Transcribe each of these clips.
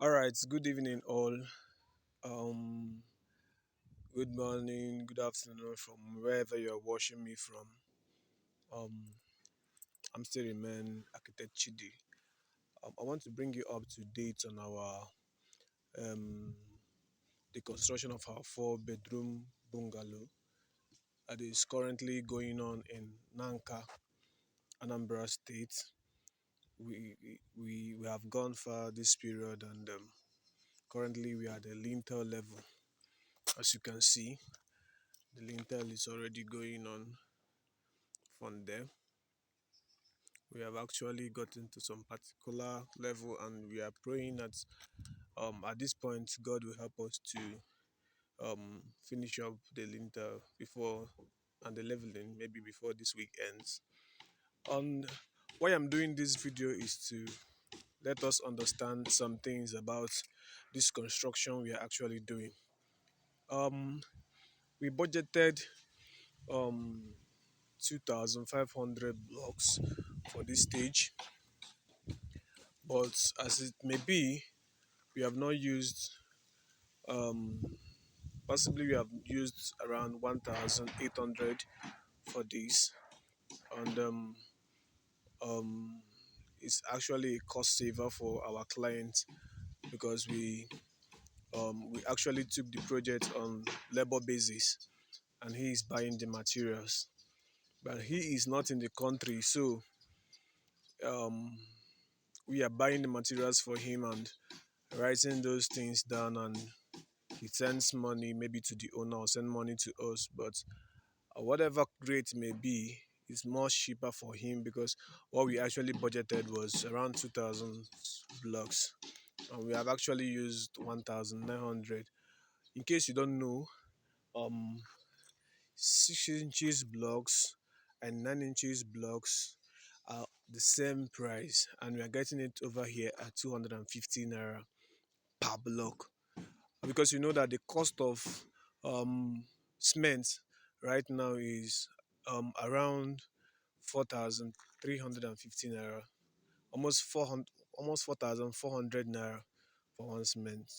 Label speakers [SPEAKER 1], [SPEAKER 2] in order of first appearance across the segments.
[SPEAKER 1] All right, good evening, all. Um, Good morning, good afternoon from wherever you're watching me from. Um, I'm still remain Architect Chidi. I want to bring you up to date on our um the construction of our four-bedroom bungalow that is currently going on in Nanka, Anambra State. We have gone far this period, and currently we are at the lintel level. As you can see, the lintel is already going on from there. We have actually gotten to some particular level, and we are praying that at this point God will help us to finish up the lintel before and the leveling maybe before this week ends. On why I'm doing this video is to let us understand some things about this construction we are actually doing. um we budgeted um 2,500 blocks for this stage, but as it may be, we have not used um possibly we have used around 1,800 for this, and um it's actually a cost saver for our clients because we actually took the project on labor basis, and he is buying the materials, but he is not in the country. So um we are buying the materials for him and writing those things down, and he sends money maybe to the owner or send money to us. But whatever rate may be, it's more cheaper for him because what we actually budgeted was around 2,000 blocks, and we have actually used 1,900. In case you don't know, um 6 inches blocks and 9 inches blocks are the same price, and we are getting it over here at 250 naira per block, because you know that the cost of um cement right now is around 4,350 naira, almost 400, almost 4,400 naira for one cement,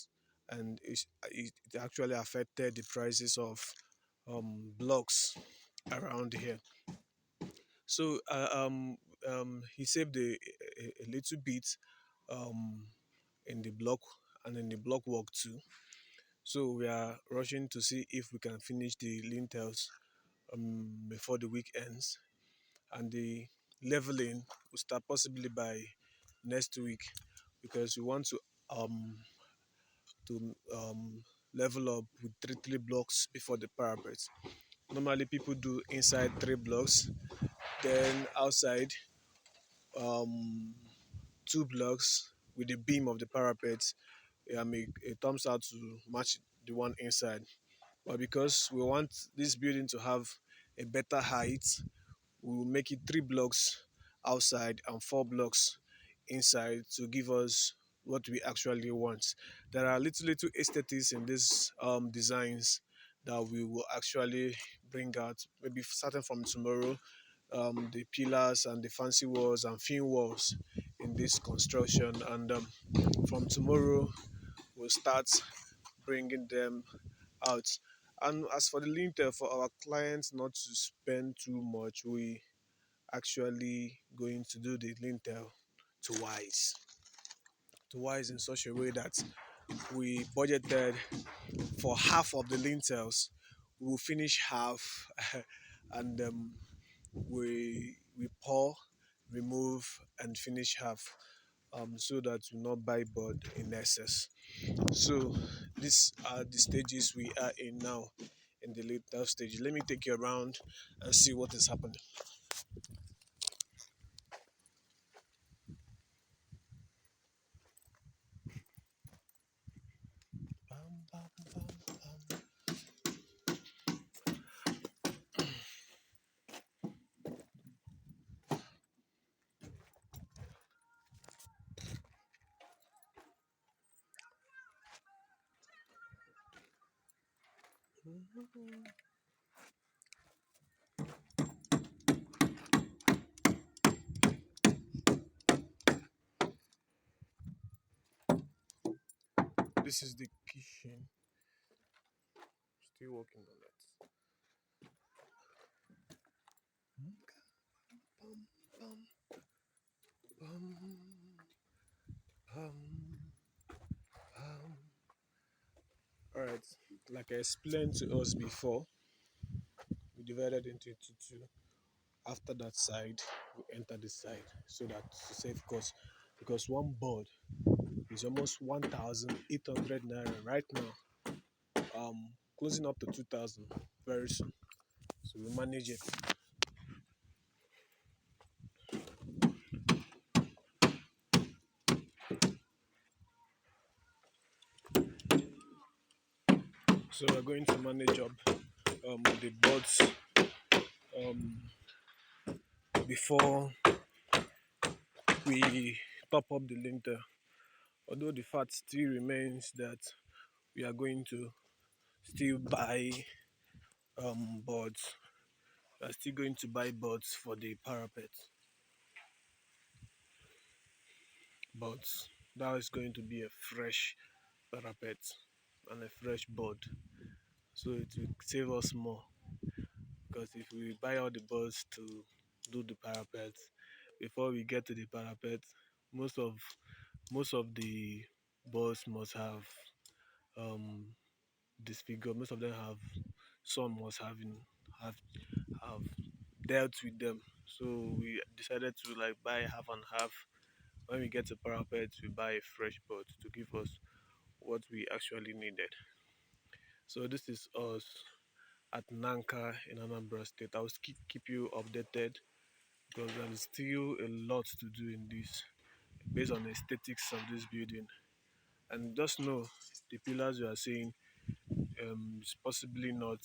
[SPEAKER 1] and it actually affected the prices of blocks around here. So he saved a little bit um in the block and in the block work too. So we are rushing to see if we can finish the lintels before the week ends, and the leveling will start possibly by next week, because we want um to level up with three blocks before the parapet. Normally people do inside 3 blocks, then outside um 2 blocks with the beam of the parapet. It comes out to match the one inside. But because we want this building to have a better height, we will make it 3 blocks outside and 4 blocks inside to give us what we actually want. There are little aesthetics in these designs that we will actually bring out maybe starting from tomorrow. The pillars and the fancy walls and thin walls in this construction, and from tomorrow we'll start bringing them out. And as for the lintel, for our clients not to spend too much, we actually going to do the lintel twice twice in such a way that we budgeted for half of the lintels. We will finish half and we pour, remove, and finish half, so that we not buy board in excess. So these are the stages we are in now, in the later stage. Let me take you around and see what is happening. Bam, bam, bam, bam. This is the kitchen. Still working on that. Bum, bum, bum, bum, bum. All right, like I explained to us before, we divided into two. After that side, we enter this side so that to save cost, because one board is almost 1,800 naira right now. Closing up to 2,000 very soon. So we manage it. So we're going to manage up the boards um, before we top up the linter. Although the fact still remains that we are going to still buy boards. We are still going to buy boards for the parapet, but that is going to be a fresh parapet and a fresh board. So it will save us more, because if we buy all the boards to do the parapet, before we get to the parapet, most of most of the boards must have um disfigured. Most of them have, some must have have dealt with them. So we decided to like buy half and half. When we get to parapet, we buy a fresh board to give us what we actually needed. So this is us at Nanka in Anambra State. I will keep you updated, because there is still a lot to do in this based on the aesthetics of this building. And just know the pillars you are seeing is possibly not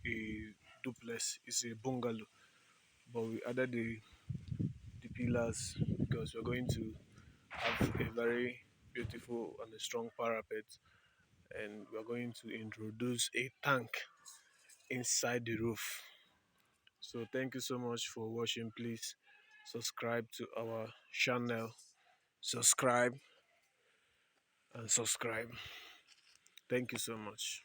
[SPEAKER 1] a duplex, it's a bungalow. But we added the pillars because we're going to have a very beautiful and a strong parapet, and we're going to introduce a tank inside the roof. So thank you so much for watching. Please subscribe to our channel. Subscribe and subscribe. Thank you so much.